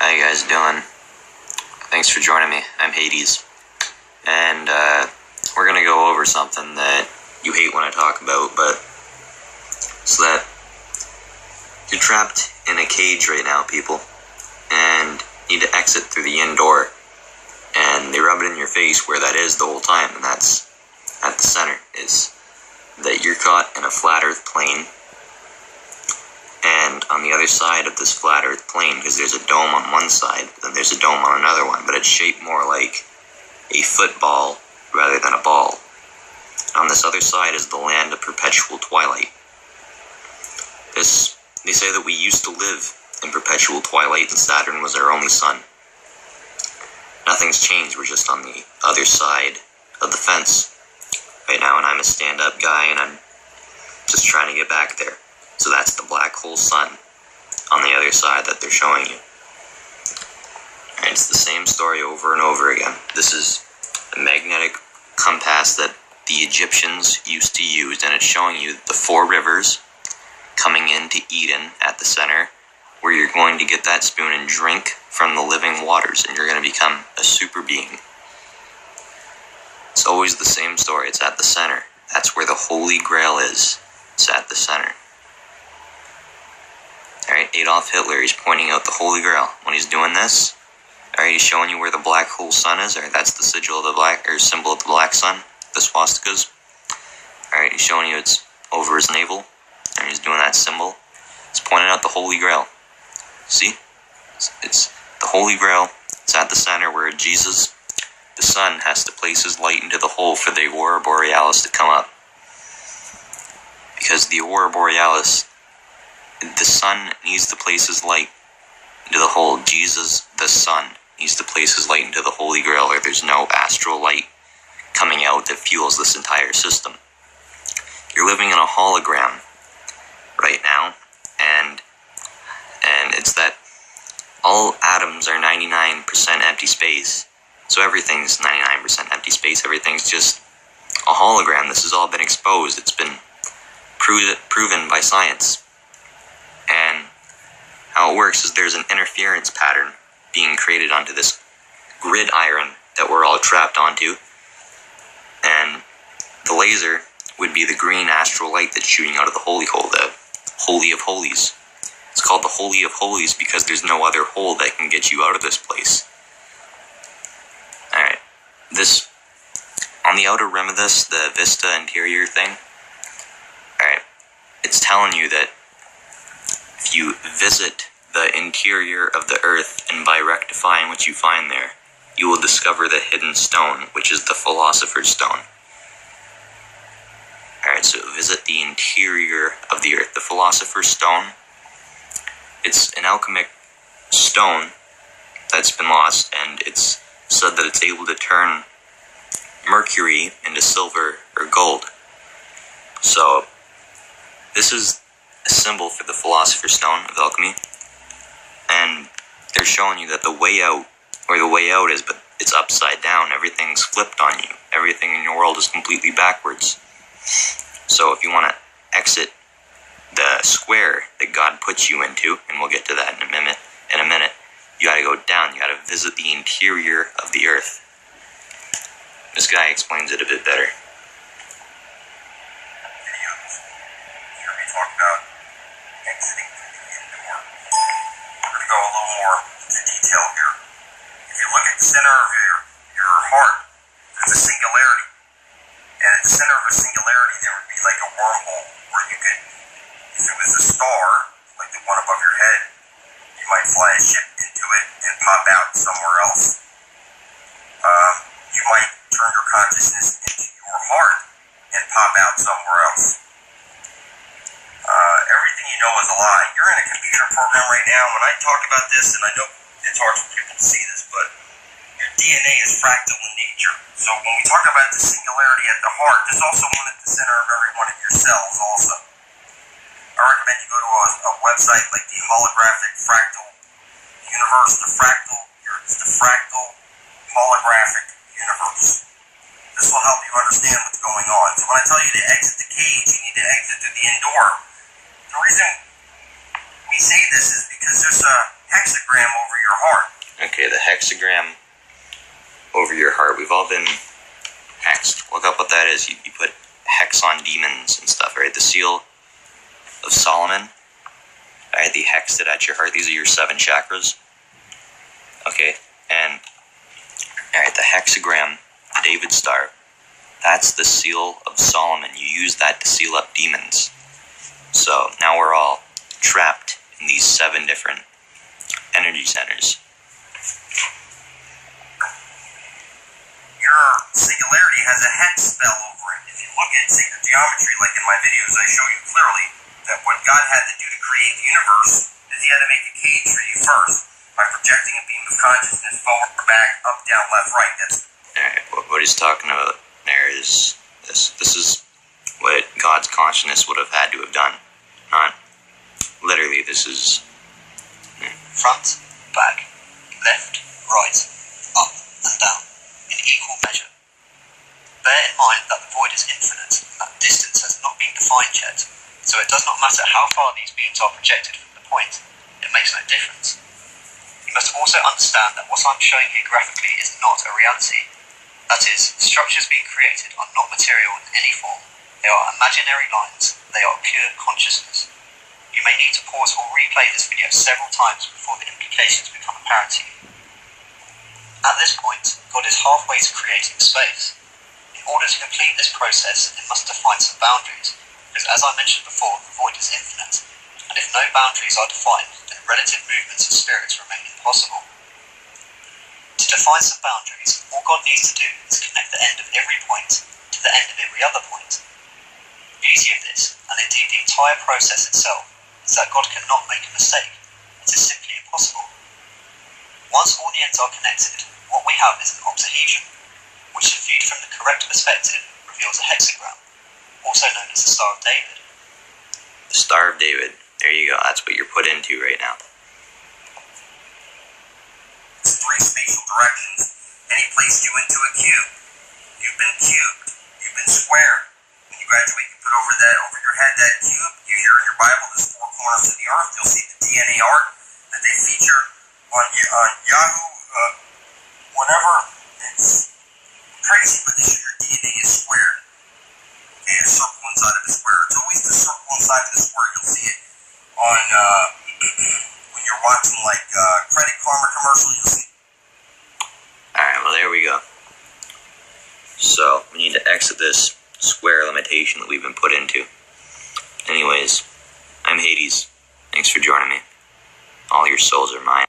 How you guys doing? Thanks for joining me. I'm Hades. And we're going to go over something that you hate when I talk about, but it's that you're trapped in a cage right now, people, and need to exit through the inn door. And they rub it in your face where that is the whole time, and that's at the center, is that you're caught in a flat earth plane. And on the other side of this flat earth plane, because there's a dome on one side, then there's a dome on another one, but it's shaped more like a football rather than a ball. On this other side is the land of perpetual twilight. They say that we used to live in perpetual twilight and Saturn was our only sun. Nothing's changed, we're just on the other side of the fence right now, and I'm a stand-up guy and I'm just trying to get back there. So that's the black hole sun on the other side that they're showing you. And it's the same story over and over again. This is a magnetic compass that the Egyptians used to use, and it's showing you the 4 rivers coming into Eden at the center, where you're going to get that spoon and drink from the living waters, and you're going to become a super being. It's always the same story. It's at the center. That's where the Holy Grail is. It's at the center. Alright, Adolf Hitler, he's pointing out the Holy Grail. When he's doing this, alright, he's showing you where the black hole sun is. Alright, that's the sigil of the black, or symbol of the black sun, the swastikas. Alright, he's showing you it's over his navel, and he's doing that symbol. He's pointing out the Holy Grail. See? It's the Holy Grail. It's at the center where Jesus, the sun, has to place his light into the hole for the Aurora Borealis to come up. Because the Aurora Borealis, the sun needs to place his light into the hole. Jesus, the sun, needs to place his light into the Holy Grail, or there's no astral light coming out that fuels this entire system. You're living in a hologram right now, and it's that all atoms are 99% empty space. So everything's 99% empty space. Everything's just a hologram. This has all been exposed. It's been proven by science. And how it works is there's an interference pattern being created onto this grid iron that we're all trapped onto. And the laser would be the green astral light that's shooting out of the holy hole, the Holy of Holies. It's called the Holy of Holies because there's no other hole that can get you out of this place. Alright, this, on the outer rim of this, the Vista interior thing, alright, it's telling you that if you visit the interior of the earth, and by rectifying what you find there, you will discover the hidden stone, which is the Philosopher's Stone. Alright, so visit the interior of the earth. The Philosopher's Stone, it's an alchemic stone that's been lost, and it's said that it's able to turn mercury into silver or gold. So, this is a symbol for the Philosopher's Stone of alchemy, and they're showing you that the way out, or the way out is, but it's upside down. Everything's flipped on you. Everything in your world is completely backwards. So if you want to exit the square that God puts you into, and we'll get to that in a minute, you gotta go down. You gotta visit the interior of the earth. This guy explains it a bit better. Talk about exiting through the inn door. We're going to go a little more into detail here. If you look at the center of your heart, there's a singularity. And at the center of a singularity, there would be like a wormhole where you could, if it was a star, like the one above your head, you might fly a ship into it and pop out somewhere else. You might turn your consciousness into your heart and pop out somewhere else. Everything you know is a lie. You're in a computer program right now. When I talk about this, and I know it's hard for people to see this, but your DNA is fractal in nature. So when we talk about the singularity at the heart, there's also one at the center of every one of your cells also. I recommend you go to a website like the Holographic Fractal Universe, it's the Fractal Holographic Universe. This will help you understand what's going on. So when I tell you to exit the cage, you need to exit through the inn door. The reason we say this is because there's a hexagram over your heart. Okay, the hexagram over your heart. We've all been hexed. Look up what that is. You put hex on demons and stuff, right? The seal of Solomon. Alright, the hexed it at your heart. These are your 7 chakras. Okay, and alright, the hexagram, the David star, that's the seal of Solomon. You use that to seal up demons. So now we're all trapped in these 7 different energy centers. Your singularity has a hex spell over it. If you look at sacred geometry, like in my videos, I show you clearly that what God had to do to create the universe is he had to make a cage for you first by projecting a beam of consciousness forward, back, up, down, left, right. That's what he's talking about there is this. This is what God's consciousness would have had to have done. Not literally, this is front, back, left, right, up and down, in equal measure. Bear in mind that the void is infinite, and that distance has not been defined yet, so it does not matter how far these beams are projected from the point, it makes no difference. You must also understand that what I'm showing here graphically is not a reality. That is, structures being created are not material in any form. They are imaginary lines, they are pure consciousness. You may need to pause or replay this video several times before the implications become apparent to you. At this point, God is halfway to creating space. In order to complete this process, it must define some boundaries, because as I mentioned before, the void is infinite, and if no boundaries are defined, then relative movements of spirits remain impossible. To define some boundaries, all God needs to do is connect the end of every point to the end of every other point. The beauty of this, and indeed the entire process itself, is that God cannot make a mistake. It is simply impossible. Once all the ends are connected, what we have is an octahedron, which if viewed from the correct perspective, reveals a hexagram, also known as the Star of David. the Star of David. There you go. That's what you're put into right now. It's 3 spatial directions. Any place you into a cube. You've been cubed. You've been squared. When you graduate, you put over your head that cube. You hear in your Bible, there's 4 corners of the earth. You'll see the DNA art that they feature on Yahoo. Whenever it's crazy, but they show your DNA is squared. Okay, a circle inside of a square. It's always the circle inside of the square. You'll see it on when you're watching like Credit Karma commercials. You'll see. Alright, well there we go. So, we need to exit this square limitation that we've been put into. Anyways, I'm Hades. Thanks for joining me. All your souls are mine.